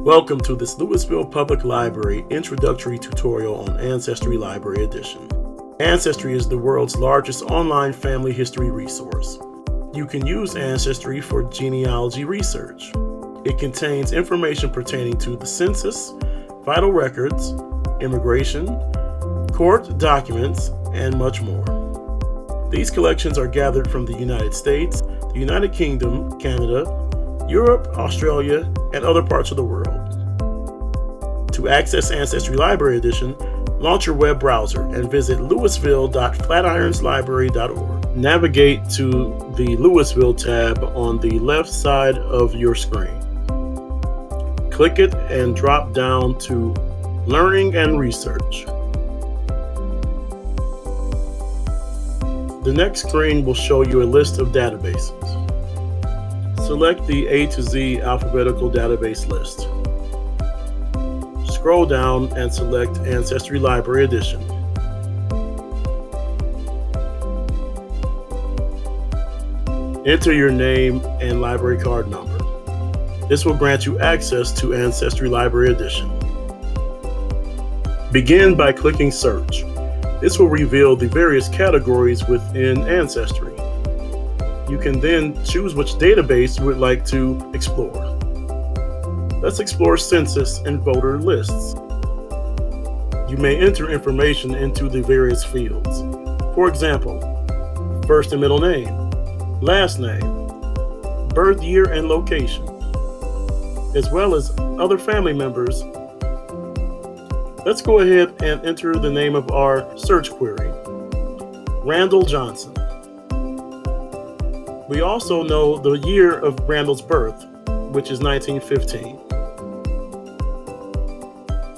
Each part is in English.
Welcome to this Louisville Public Library introductory tutorial on Ancestry Library Edition. Ancestry is the world's largest online family history resource. You can use Ancestry for genealogy research. It contains information pertaining to the census, vital records, immigration, court documents, and much more. These collections are gathered from the United States, the United Kingdom, Canada, Europe, Australia, and other parts of the world. To access Ancestry Library Edition, launch your web browser and visit louisville.flatironslibrary.org. Navigate to the Louisville tab on the left side of your screen. Click it and drop down to Learning and Research. The next screen will show you a list of databases. Select the A to Z alphabetical database list. Scroll down and select Ancestry Library Edition. Enter your name and library card number. This will grant you access to Ancestry Library Edition. Begin by clicking Search. This will reveal the various categories within Ancestry. You can then choose which database you would like to explore. Let's explore census and voter lists. You may enter information into the various fields. For example, first and middle name, last name, birth year and location, as well as other family members. Let's go ahead and enter the name of our search query, Randall Johnson. We also know the year of Randall's birth, which is 1915.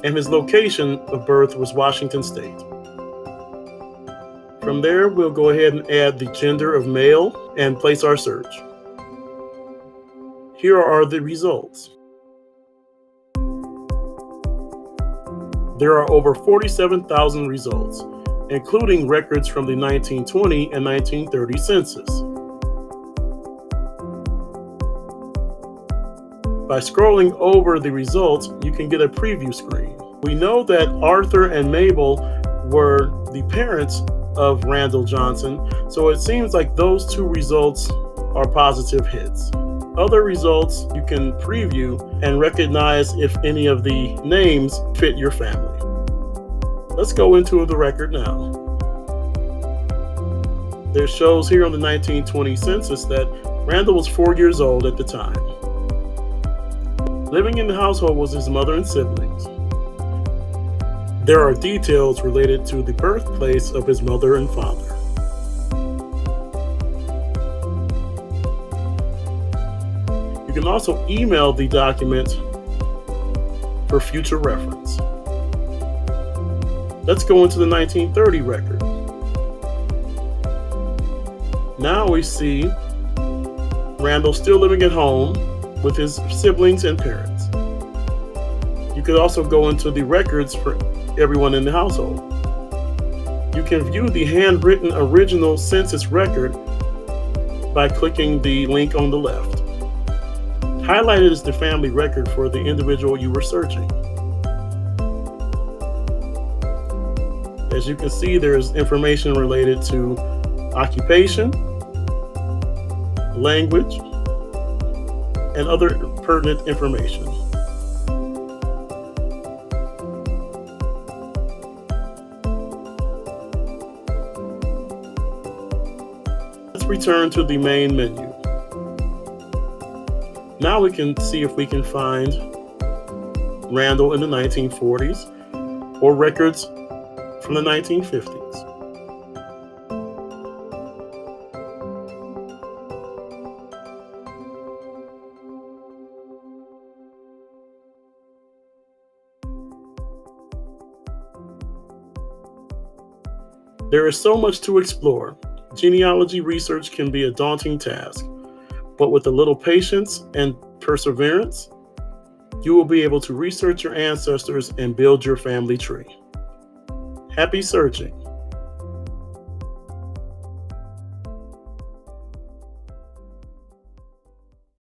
And his location of birth was Washington State. From there, we'll go ahead and add the gender of male and place our search. Here are the results. There are over 47,000 results, including records from the 1920 and 1930 census. By scrolling over the results, you can get a preview screen. We know that Arthur and Mabel were the parents of Randall Johnson, so it seems like those two results are positive hits. Other results you can preview and recognize if any of the names fit your family. Let's go into the record now. There shows here on the 1920 census that Randall was 4 years old at the time. Living in the household was his mother and siblings. There are details related to the birthplace of his mother and father. You can also email the document for future reference. Let's go into the 1930 record. Now we see Randall still living at home with his siblings and parents. You could also go into the records for everyone in the household. You can view the handwritten original census record by clicking the link on the left. Highlighted is the family record for the individual you were searching. As you can see, there is information related to occupation, language, and other pertinent information. Let's return to the main menu. Now we can see if we can find Randall in the 1940s or records from the 1950s. There is so much to explore. Genealogy research can be a daunting task, but with a little patience and perseverance, you will be able to research your ancestors and build your family tree. Happy searching!